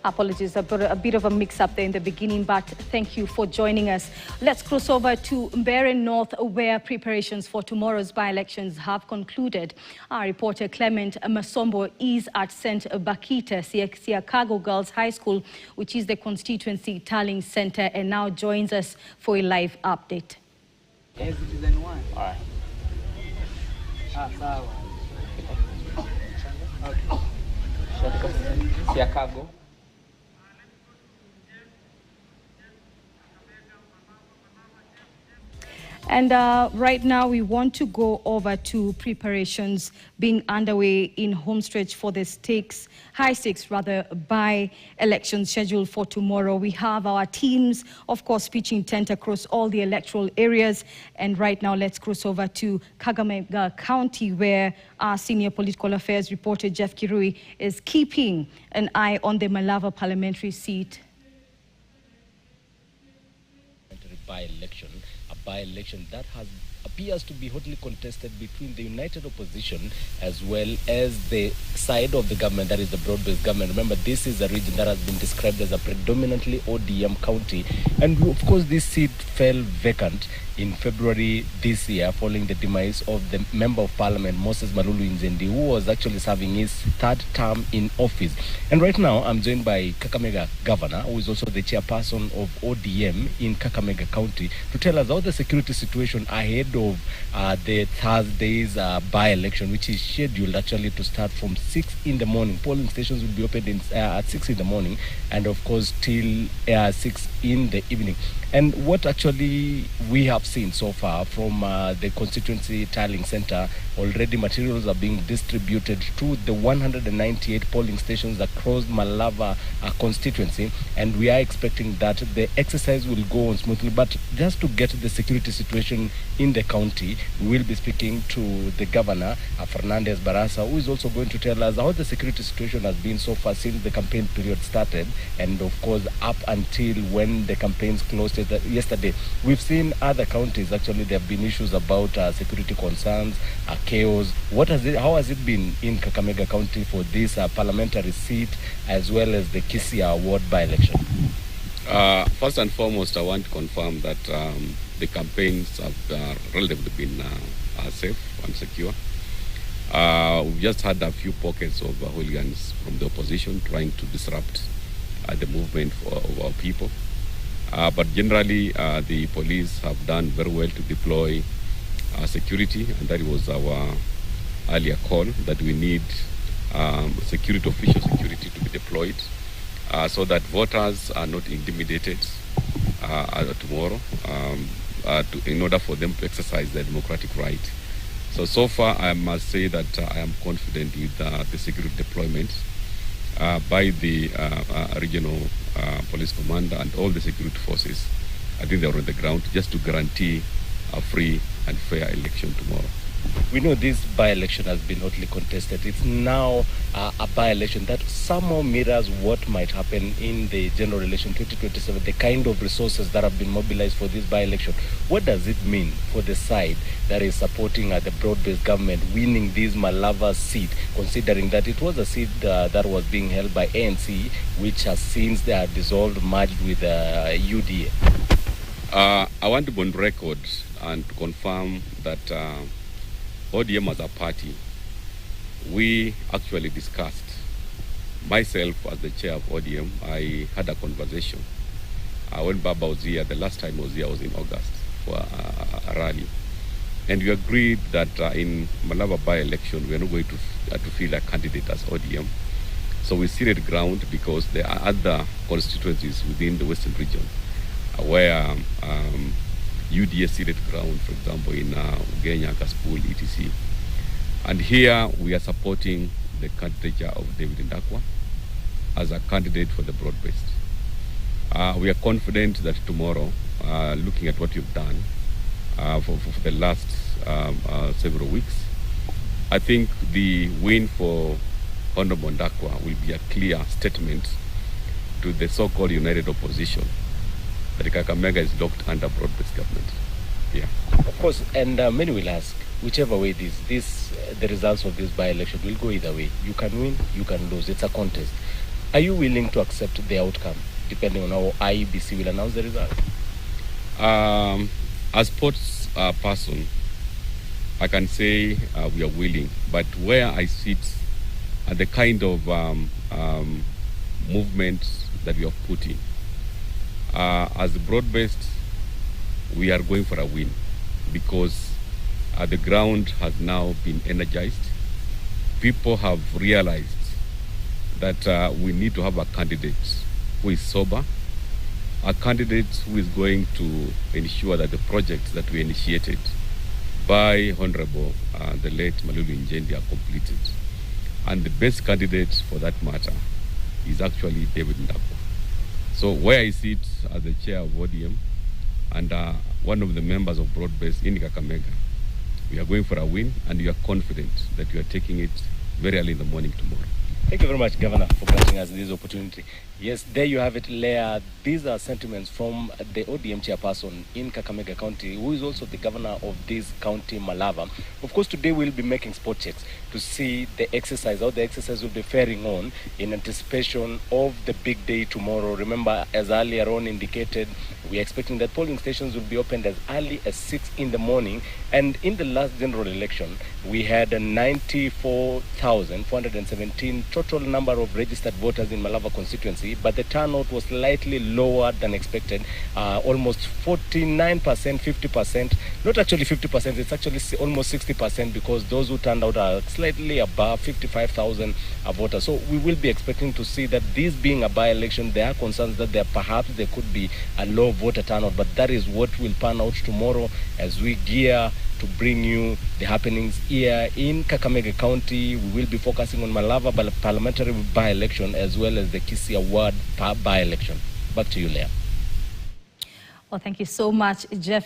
Apologies, a bit of a mix-up there in the beginning, but thank you for joining us. Let's cross over to Mbeere North, where preparations for tomorrow's by-elections have concluded. Our reporter Clement Masombo is at St. Bakita Siakago Girls High School, which is the constituency tallying center, and now joins us for a live update. All right. Siakago. And right now we want to go over to preparations being underway in homestretch for the high stakes by-elections scheduled for tomorrow. We have our teams, of course, pitching tent across all the electoral areas. And right now let's cross over to Kakamega County, where our senior political affairs reporter Jeff Kirui is keeping an eye on the Malava parliamentary seat. By-election, a by-election that appears to be hotly contested between the united opposition as well as the side of the government, that is the broad-based government. Remember, this is a region that has been described as a predominantly ODM county, and of course this seat fell vacant in February this year following the demise of the Member of Parliament, Moses Malulu Nzendi, who was actually serving his third term in office. And right now, I'm joined by Kakamega Governor, who is also the chairperson of ODM in Kakamega County, to tell us how the security situation ahead of the Thursday's by-election, which is scheduled actually to start from 6 in the morning. Polling stations will be opened at 6 in the morning, and of course till 6 in the evening. And what actually we have seen so far from the constituency tallying center, already materials are being distributed to the 198 polling stations across Malava constituency, and we are expecting that the exercise will go on smoothly. But just to get the security situation in the county, we will be speaking to the governor, Fernandez Barasa, who is also going to tell us how the security situation has been so far since the campaign period started, and of course up until when the campaigns closed yesterday. We've seen other counties, actually there have been issues about security concerns, chaos. How has it been in Kakamega County for this parliamentary seat as well as the Kisia ward by-election? First and foremost, I want to confirm that the campaigns have relatively been safe and secure. We've just had a few pockets of hooligans from the opposition trying to disrupt the movement of our people. But generally, the police have done very well to deploy security, and that was our earlier call, that we need security, official security to be deployed so that voters are not intimidated tomorrow in order for them to exercise their democratic right. So far, I must say that I am confident with the security deployment by the regional police commander and all the security forces. I think they are on the ground just to guarantee a free and fair election tomorrow. We know this by-election has been hotly contested. It's now a by-election that somehow mirrors what might happen in the general election 2027, the kind of resources that have been mobilized for this by-election. What does it mean for the side that is supporting the broad-based government winning this Malava seat, considering that it was a seat that was being held by ANC, which has since they are dissolved, merged with UDA? I want to go on record and to confirm that ODM as a party, we actually discussed, myself as the chair of ODM, I had a conversation. When Baba was here, the last time I was here was in August for a rally. And we agreed that in Malava by-election, we are not going to field a candidate as ODM. So we ceded ground because there are other constituencies within the Western region where UDA ceded ground, for example, in Ugenya, Gaspul, etc. And here we are supporting the candidature of David Ndakwa as a candidate for the broad-based. We are confident that tomorrow, looking at what you've done for the last several weeks, I think the win for Honorable Ndakwa will be a clear statement to the so-called united opposition that Kakamega is locked under broad-based government. Yeah. Of course, and many will ask, whichever way the results of this by-election will go either way. You can win, you can lose. It's a contest. Are you willing to accept the outcome, depending on how IEBC will announce the result? As sports person, I can say we are willing, but where I sit and the kind of movements that we have put in, as broad-based, we are going for a win because the ground has now been energized. People have realized that we need to have a candidate who is sober, a candidate who is going to ensure that the projects that we initiated by Honorable the late Malulu Njendi are completed. And the best candidate for that matter is actually David Ndakwa. So where I sit as the chair of ODM and one of the members of Broad-Based in Kakamega, we are going for a win, and we are confident that we are taking it very early in the morning tomorrow. Thank you very much, Governor, for granting us this opportunity. Yes, there you have it, Leah. These are sentiments from the ODM chairperson in Kakamega County, who is also the governor of this county, Malava. Of course, today we'll be making spot checks to see the exercise, how the exercise will be faring on in anticipation of the big day tomorrow. Remember, as earlier on indicated, we're expecting that polling stations will be opened as early as 6 in the morning. And in the last general election, we had 94,417 total number of registered voters in Malava constituency, but the turnout was slightly lower than expected, almost 49%, 50%, not actually 50%, it's actually almost 60%, because those who turned out are slightly above 55,000 voters. So we will be expecting to see that this being a by-election, there are concerns that perhaps there could be a low voter turnout, but that is what will pan out tomorrow as we gear to bring you the happenings here in Kakamega County. We will be focusing on Malava parliamentary by-election as well as the Kisia ward by-election. Back to you, Leah. Well, thank you so much, Jeff.